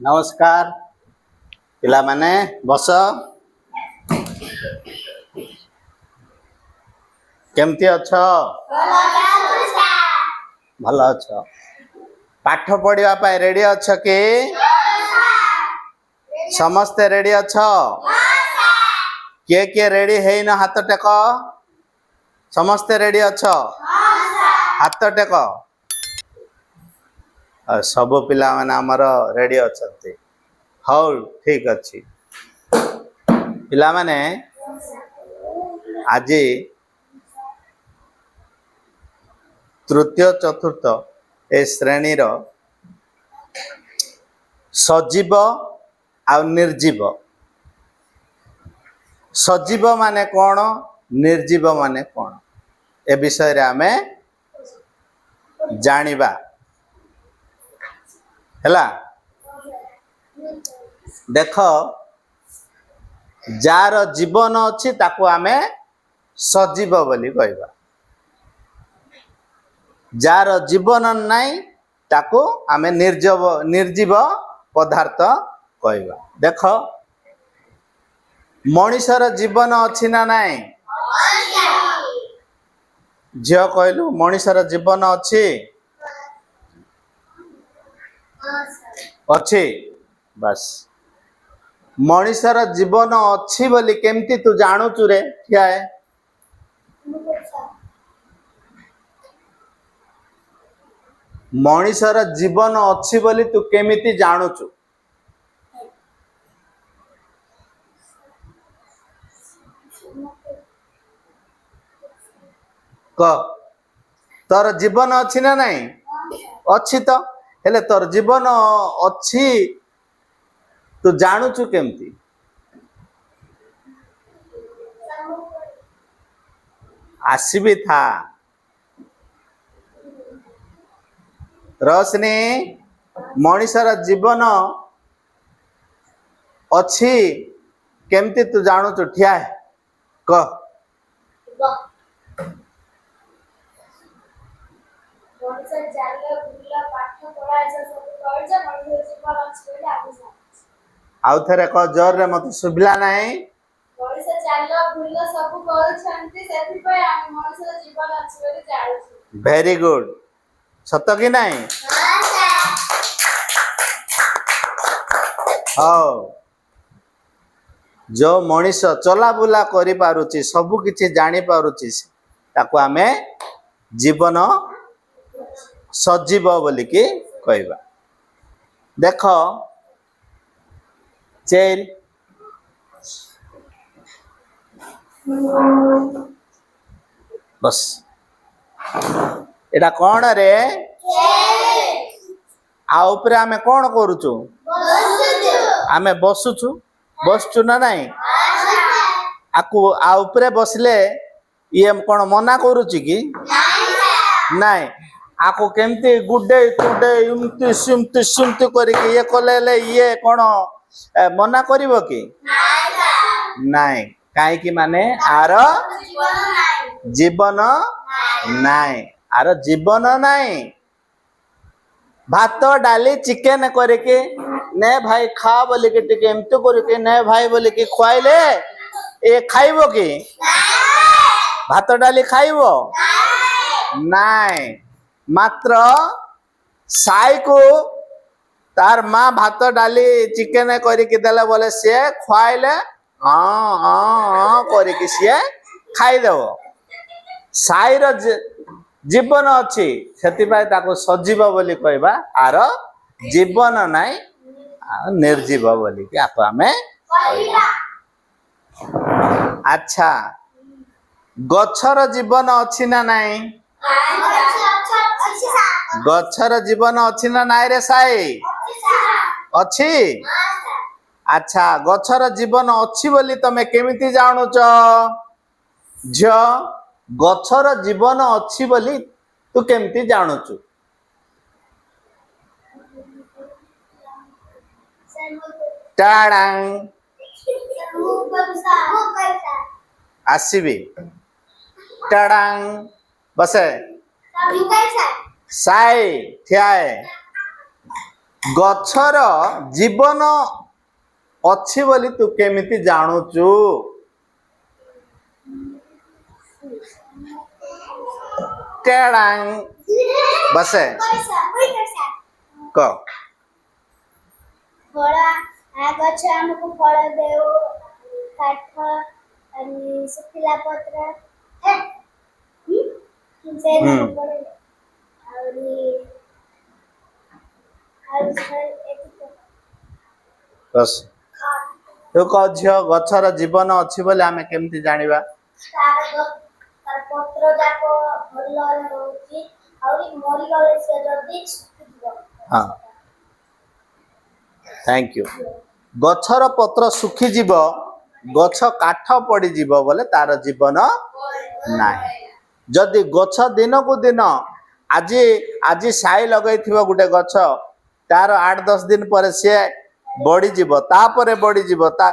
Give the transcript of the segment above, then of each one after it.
नमस्कार पिला माने बस केमती अछ भल अछ पाठ पढ़िया पाए रेडी अछ कि समस्ते रेडी अछ किए रेडी है न हाथ टेक समस्ते रेडी अछ हाथ टेक सब पिला माने हमर रेडी अछते हौ ठीक अच्छी पिला माने आज तृतीय चतुर्थ ए श्रेणी रो सजीव आ निर्जीव सजीव माने कौन निर्जीव माने कौन ए विषय रे आमे जानिबा हैला देख जार जीवन अच्छी ताको आमे सजीव बोली कहबा जार जीवन नहीं ताको आमे निर्जीव पदार्थ कहबा देख मनुष्यर जीवन अच्छी ना नहीं झियो कहलु मनुष्यर जीवन अच्छी अच्छी बस मनुष्यर जीवन अच्छी बोली केमती तू जानू रे क्या है मनुष्यर जीवन अच्छी बोली तू केमिति जानू क तोर जीवन अच्छी ना नहीं अच्छी तो हेले तोर जीवन अच्छी तू जानू केमती आसबी था रोशनी मनुष्यर जीवन अच्छी केमती तू जानू ठिया है कह आउ थरे कह जोर रे मत सुबिला नहीं वेरी गुड सत कि नहीं हाँ जो मनीष चला बुला करि पारुची सब किछि जानि पारुची ताको आमे जीवन सजीव बोली कि कहबा देख चेल बस एटा कौन रे आ ऊपर आमे कौन करूचु आमे बसुचु बसचु ना नहीं आकु आ ऊपर बसले ये कौन मना करूची कि नहीं आको केमती गुडे टुडे इमती सिमती सिमती करके ये कले ये कौन मना करिवो कि नहीं काहे कि माने आर जीवन नहीं आर जीवन नहीं भात डाली चिकेन करके ने भाई खा बोली के टिके एमती करके ने भाई बोली के खुआइले ए खाइबो कि भात डाली खाइबो नहीं मात्र साई को तार माँ भात डाली चिकेन करके देले बोले सी खुआइले हाँ हाँ हाँ करके सी खाईदेव साई रो जीवन अच्छी से सजीव बोली कहबा आर जीवन नहीं निर्जीव बोली कि आपको हमें अच्छा गच्छर जीवन अच्छी ना नहीं गच्छर जीवन अच्छी ना नाई रे साई अच्छी अच्छा गच्छर जीवन अच्छी बोली तमे केमिति जानुच झ गच्छर जीवन अच्छी बोली तू केमिति जानुचु टाडांग आसबी टाडांग बसे ସାଇ ଠିଆଏ ଗଛର ଜୀବନ ଅଛି ବୋଲି ତୁ କେମିତି ଜାଣୁଛୁ? କେଡାଙ୍ଗ ବସେ କ ଫଳ ଗଛ ଆମକୁ ଫଳ ଦେଉ କାଠ ଶୁଖିଲା ପତ୍ର ବସ ତୁ କହ ଝିଅ ଗଛର ଜୀବନ ଅଛି ବୋଲି ଆମେ କେମିତି ଜାଣିବା? ପତ୍ର ଯାକ ଭଲ ରହୁଛି ଆହୁରି ମରିଗଲେ ସେ ଯଦି ଶୁଖିଯିବ। ହଁ ଥ୍ୟାଙ୍କ ୟୁ। ଗଛର ପତ୍ର ଶୁଖିଯିବ ଗଛ କାଠ ପଡ଼ିଯିବ ବୋଲେ ତାର ଜୀବନ ନାହିଁ। ଯଦି ଗଛ ଦିନକୁ ଦିନ ଆଜି ଆଜି ସାଇ ଲଗେଇଥିବ ଗୋଟେ ଗଛ ତାର 8-10 ଦିନ ପରେ ସିଏ ବଢ଼ିଯିବ ତାପରେ ବଢ଼ିଯିବ ତା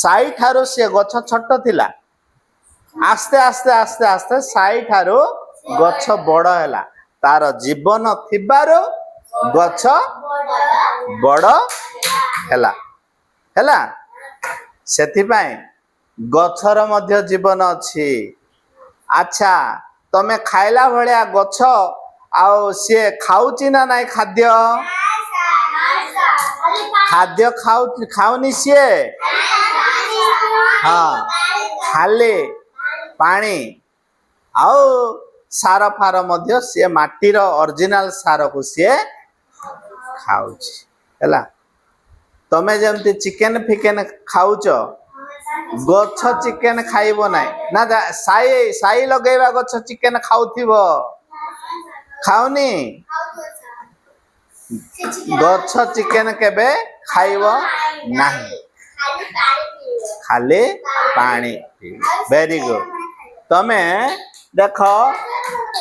ସାଇ ଠାରୁ ସିଏ ଗଛ ଛୋଟ ଥିଲା ଆସ୍ତେ ଆସ୍ତେ ଆସ୍ତେ ଆସ୍ତେ ସାଇ ଠାରୁ ଗଛ ବଡ଼ ହେଲା ତାର ଜୀବନ ଥିବାରୁ ଗଛ ବଡ଼ ହେଲା ହେଲା ସେଥିପାଇଁ ଗଛର ମଧ୍ୟ ଜୀବନ ଅଛି। ଆଚ୍ଛା ତମେ ଖାଇଲା ଭଳିଆ ଗଛ ଆଉ ସିଏ ଖାଉଛି ନା ନାଇଁ ଖାଦ୍ୟ? ଖାଦ୍ୟ ଖାଉନି ସିଏ ହଁ ଖାଲି ପାଣି ଆଉ ସାର ଫାର ମଧ୍ୟ ସିଏ ମାଟିର ଅରିଜିନାଲ ସାରକୁ ସିଏ ଖାଉଛି ହେଲା। ତମେ ଯେମିତି ଚିକେନ ଫିକେନ ଖାଉଛ ଗଛ ଚିକେନ ଖାଇବ ନାହିଁ ନା ସାଇ ଲଗେଇବା ଗଛ ଚିକେନ ଖାଉଥିବ ଖାଉନି ଗଛ ଚିକେନ କେବେ ଖାଇବ ନାହିଁ ଖାଲି ପାଣି ଭେରି ଗୁଡ। ତମେ ଦେଖ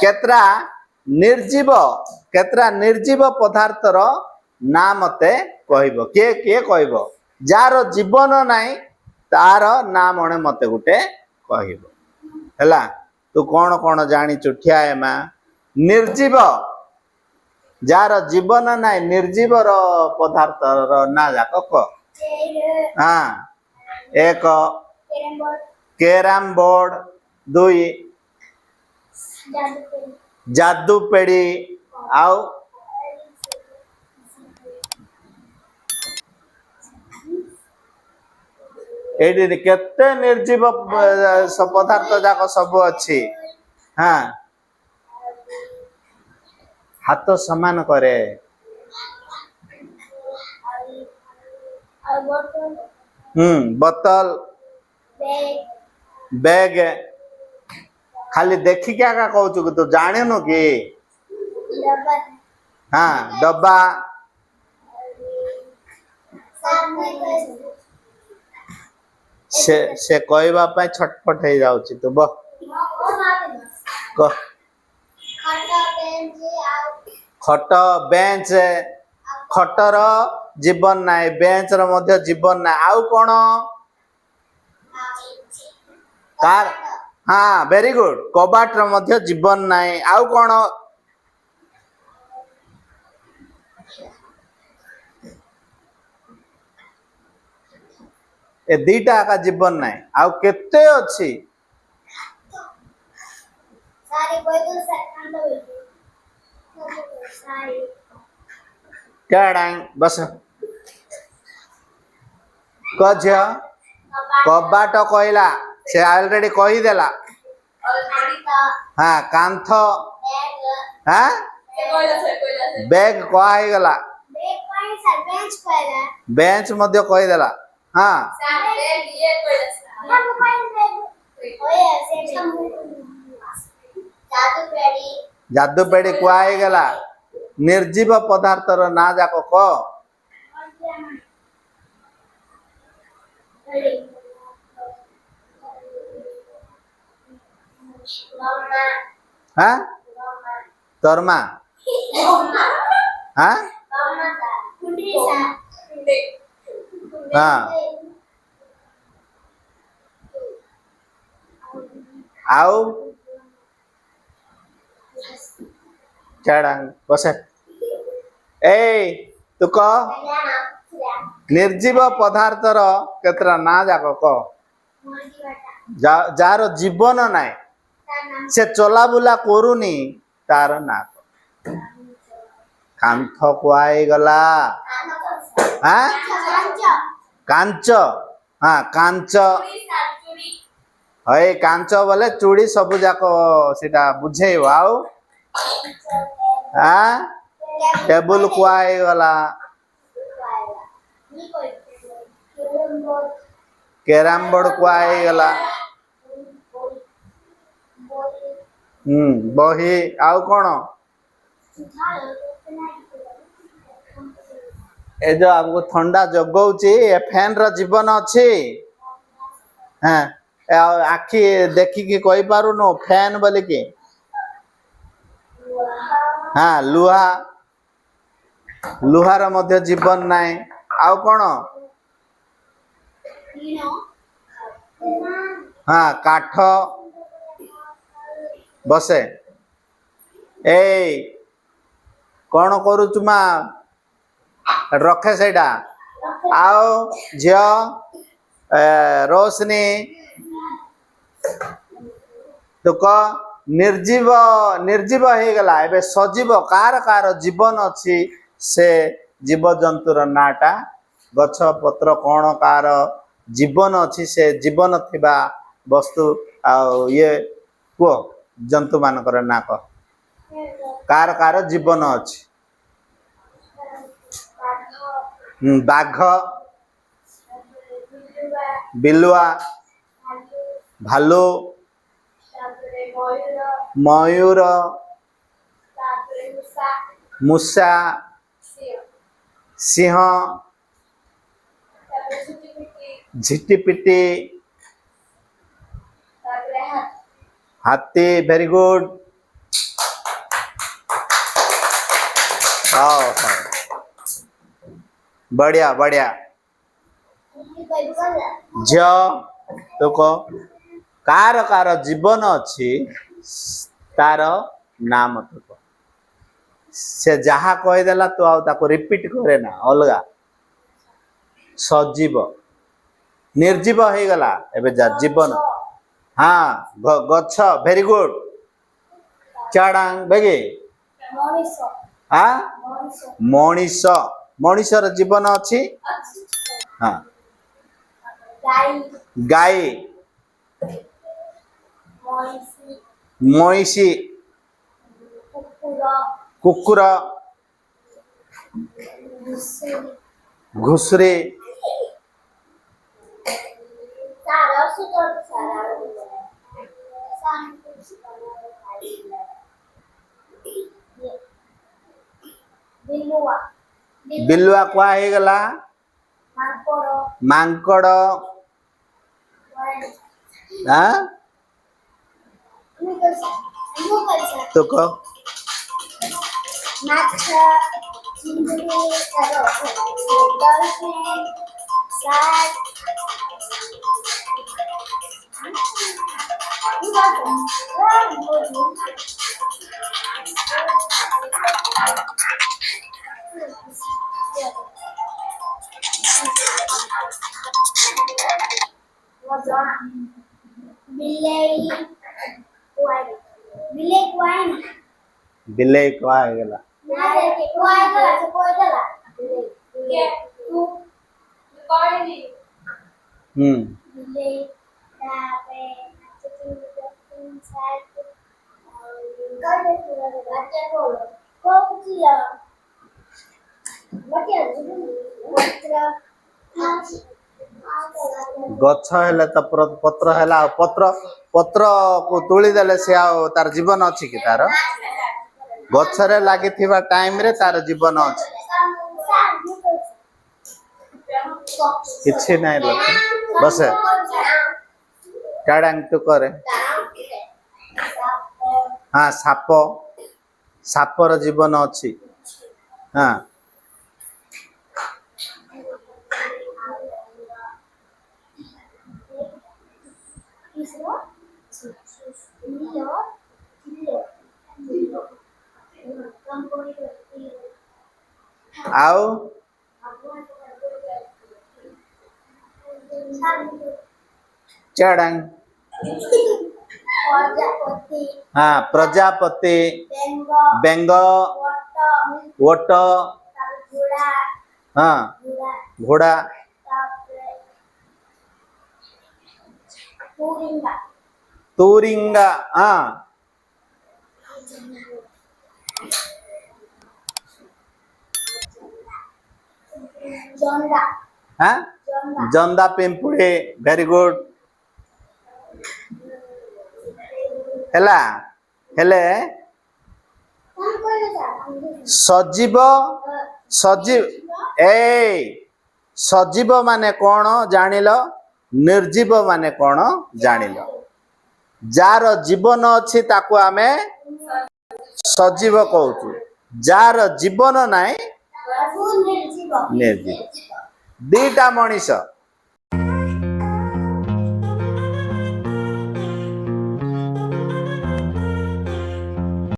କେତେଟା ନିର୍ଜୀବ ପଦାର୍ଥର ନା ମତେ କହିବ କିଏ କିଏ କହିବ ଯାହାର ଜୀବନ ନାହିଁ ତାର ନା ମନେ ମତେ ଗୋଟେ କହିବ ହେଲା। ତୁ କଣ କଣ ଜାଣିଛୁ ଠିଆ ମା ନିର୍ଜୀବ ଯାହାର ଜୀବନ ନାହିଁ ନିର୍ଜୀବର ପଦାର୍ଥର ନା ଯାକ କହ। ହଁ 1 କ୍ୟାରମ ବୋର୍ଡ 2 ଯାଦୁ ପେଡି ଆଉ ଏଇଠି କେତେ ନିର୍ଜୀବ ପଦାର୍ଥ ଯାକ ସବୁ ଅଛି। ହଁ ହାତ ସମାନ କରେ ବୋତଲ बैग खाली देखिक आका कहूँ कि तू जानु कि हाँ डब्बा से कहवाई छटपट हो जाऊँ तू बह खट बेंच खटर जीवन ना बेंच रो जीवन ना आउ कौन कार हाँ वेरी गुड कबाट रो जीवन ना आउ कौन ए दीटा का जीवन ना आउ केते अछि बस कझिया कबाट कहला से ऑलरेडी कहीदेला हाँ कांथ हाँ बैग कहला बेंच मध्य कहीदेला हाँ जादू पेड़ी कहला निर्जीव पदार्थर ना जाक कह हाँ तोरमा हाँ हाँ आउ ଚାଡ଼ାଙ୍ଗ ବସେ ଏ ତୁ କହ ନିର୍ଜୀବ ପଦାର୍ଥର କେତେଟା ନା ଯାକ କହ ଯାହାର ଜୀବନ ନାହିଁ ସେ ଚଲାବୁଲା କରୁନି ତାର ନା କହ କାନ୍ଥ କୁହାହେଇଗଲା କାଞ୍ଚ ହଁ କାଞ୍ଚ ହଇ କାଞ୍ଚ ବୋଲେ ଚୁଡ଼ି ସବୁ ଯାକ ସେଟା ବୁଝେଇବ ଆଉ ଟେବୁଲ କୁହାହେଇଗଲା କ୍ୟାରମ ବୋର୍ଡ କୁହାହେଇଗଲା ବହି ଆଉ କଣ ଏ ଯୋଉ ଆମକୁ ଥଣ୍ଡା ଯୋଗଉଛି ଏ ଫ୍ୟାନ ର ଜୀବନ ଅଛି ହଁ ଆଉ ଆଖି ଦେଖିକି କହିପାରୁନୁ ଫ୍ୟାନ ବୋଲିକି ହଁ ଲୁହାର ମଧ୍ୟ ଜୀବନ ନାହିଁ ଆଉ କଣ ହଁ କାଠ ବସେ ଏଇ କଣ କରୁଛୁ ମା ରଖେ ସେଇଟା ଆଉ ଝିଅ ରୋଶନୀ ତୁ କହ ନିର୍ଜୀବ ହେଇଗଲା ଏବେ ସଜୀବ କାହାର ଜୀବନ ଅଛି ସେ ଜୀବଜନ୍ତୁର ନାଁଟା ଗଛ ପତ୍ର କଣ କାହାର ଜୀବନ ଅଛି ସେ ଜୀବନ ଥିବା ବସ୍ତୁ ଆଉ ଇଏ କୁହ ଜନ୍ତୁ ମାନଙ୍କର ନାଁ କହ କାହାର ଜୀବନ ଅଛି ବାଘ ବିଲୁଆ ଭାଲୁ ମୟୂର ମୂଷା ସିଂହ ଝିଟିପିଟି ହାତୀ ଭେରି ଗୁଡ ବଢିଆ ବଢିଆ ଝିଅ ତୁ କହ କାହାର ଜୀବନ ଅଛି ତାର ନାମ ତୁ କହ ସେ ଯାହା କହିଦେଲା ତୁ ଆଉ ତାକୁ ରିପିଟ କରେ ନା ଅଲଗା ସଜୀବ ନିର୍ଜୀବ ହେଇଗଲା ଏବେ ଯା ଜୀବନ ହଁ ଗଛ ଭେରି ଗୁଡ ଚାଡାଙ୍ଗ ବେଗି ମଣିଷର ଜୀବନ ଅଛି ହଁ ଗାଈ ମଇଁଷି କୁକୁର ଘୁଷୁରୀ ବିଲୁଆ କୁହା ହେଇଗଲା ମାଙ୍କଡ ତୁ କହ ବିଲେଇ କୁହା ହେଇଗଲା ଗଛ ହେଲେ ତ ପତ୍ର ହେଲା ଆଉ ପତ୍ରକୁ ତୁଳି ଦେଲେ ସେ ଆଉ ତାର ଜୀବନ ଅଛି କି ତାର ଗଛରେ ଲାଗିଥିବା ଟାଇମରେ ତାର ଜୀବନ ଅଛି କିଛି ନାହିଁ ଲୋକ ବସେ ଚାଡାଙ୍ଗ ତୁ କରେ ହଁ ସାପର ଜୀବନ ଅଛି ହଁ ଆଉ चढ़ंग प्रजापति हाँ प्रजापति बेंग बेंग वट वट घोड़ा हाँ घोड़ा घोड़ा तापरे पुरिंगा तूरिंगा हाँ जोंडा हाँ जोंडा जंदा पिंपुड़ी वेरी गुड ହେଲା ହେଲେ कौन कोई जा ସଜୀବ ସଜୀବ ସଜୀବ ମାନେ କଣ ଜାଣିଲ ନିର୍ଜୀବ ମାନେ କଣ ଜାଣିଲ ଯାର ଜୀବନ ଅଛି ତାକୁ ଆମେ ସଜୀବ କହୁଛୁ ଯାର ଜୀବନ ନାହିଁ निर्जीव ନିର୍ଜୀବ ଦିଟା ମଣିଷ